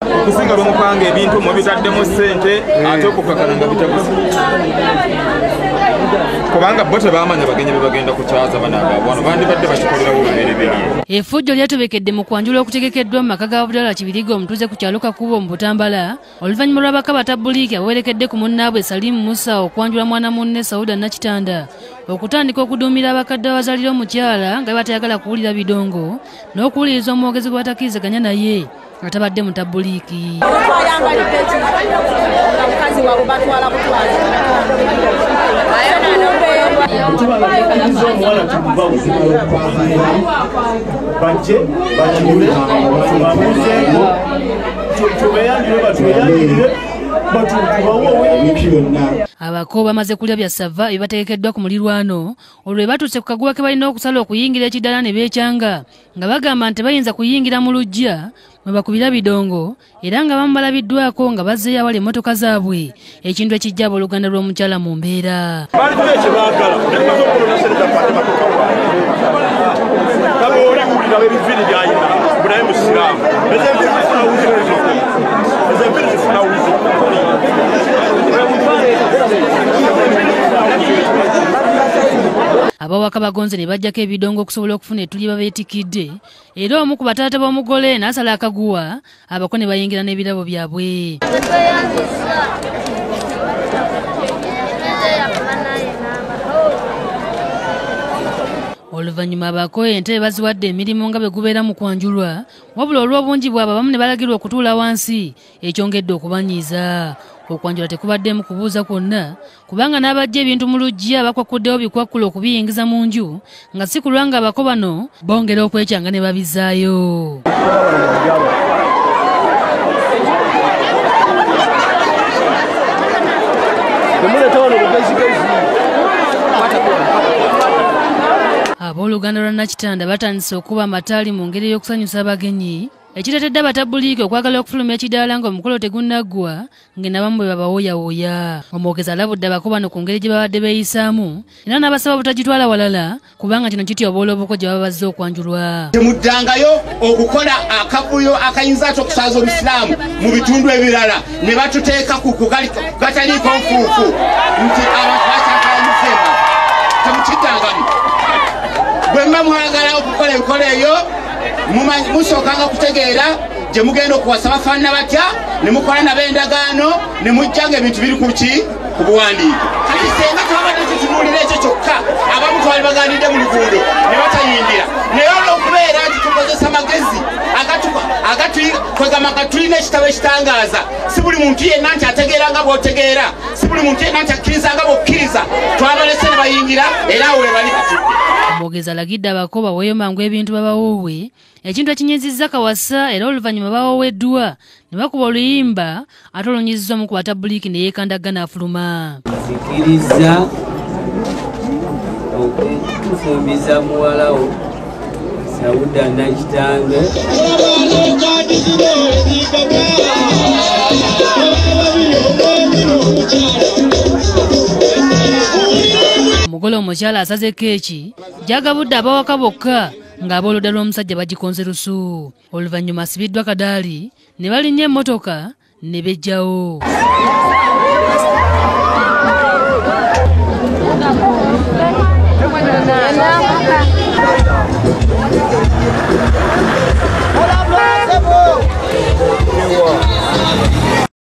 okusinga lw'omupanga ebintu mubitaddemu ssente ate okukakana nga bitabuze kubanga bo tebamanya bagenyi bebagenda kukyaza banaagaabwe wano bandibadde bakikolerawo olubereberye. Effujjo lyatobekedde mu kwanjula okutegekeddwa mu maka ga Budala Kibiriga omutuuze ku kyalo Kakubo mu Butambala oluvannyuma lw'abaka batabbuliiki abawerekedde ku munnaabwe Salimu Musa okwanjula mwana munne Sauda Nakitanda okutandika okuduumira abakadde abazalira omukyala nga batayagala kuwulira bidongo n'okuwuliriza omwogezi gwe batakkirizaganya naye atabadde mutabbuliiki. Abako bamaze kulya bya sava ebibategekeddwa ku mulirwano olwo batuuse ku kaguwa ke balina okusala okuyingira ekiddala ne beekyanga nga bagamba nti bayinza kuyingira mu luggya mwe bakubira bidongo era nga bamu balabiddwako nga bazzeeyo awali emmotoka zaabwe ekintu ekijja abooluganda lw'omukyala mu mbeera. Abawaka bagonze ne bajjako ebidongo okusobola okufuna ettuli babeetikidde era omu ku bataata b'omugole n'asala akaguwa abako ne bayingira n'ebirabo byabwe. Oluvannyuma abako ente baziwadde emirimu nga bwe gubeera mu kwanjulwa wabula olw'obungi bwabwe abamu ne balagirwa okutuula wansi ekyongedde okubanyiiza. Okwanjula tekubaddemu kubuuza kwonna kubanga n'abajja ebintu mu luggya bakwakuddewo bikwakkulo okubiyingiza mu nju nga si kulwa nga abako bano bongera okwekyanga ne babizaayo. Abooluganda lwa Nakitanda batandise okuba amataali mu ngeri y'okusanyusa abagenyi ekiteetedde abatabbuliiki okwagala okufuluma ekidaala ng'omukolo tegunnaggwa ng'enabamu bwe babawooyawooya. Omwogezi alabudde abako bano ku ngeri gye babadde beeyisaamu era n'abasaba obutagitwala walala kubanga kino kityoboola obuko gye baba bazze okwanjulwa. Temuddangayo okukola akavuyo akayinza ate okusaaza Obusiraamu mu bitundu ebirala ne batuteeka ku gataliiko nfuufu nti abantu bakyakalanyisemba. Temukiddangamu. Bwe mba mwagala okukola enkola eyo musookanga kutegeera gye mugenda okuwasa bafaanana batya ne mukola nabo endagaano ne mujjanga ebintu biri ku buwandiiko. Kati senga twabadde tutunuulira ekyo kyokka abamu twali baganidde mu luguudo ne batayingira naye olw'okubeera nti tukozesa amagezi kwegamba nga tulina ekitabo ekitangaaza si buli muntu yenna nti ategeera nga bw'otegeera si buli muntu yenna nti akkiriza nga bw'okkiriza twabalese ne bayingira era awo we bali batudde. Omwogezi alagidde abako baweeyo mangu ebintu babawoowe ekintu ekinyizizza Kawasa era oluvannyuma bawooweddwa ne bakuba oluyimba ate olunyizizza omu ku batabbuliiki ne yeekandagana afuluma. Sikiriza okufumbiza muwalawo Sauda Nakitanda omugole omukyala asaze keeki gyagabudde abawaka bokka ng'abooludda lw'omusajja bagikonze lusu. Oluvannyuma asibiddwa kadaali ne balinnya emmotoka ne bejjawo.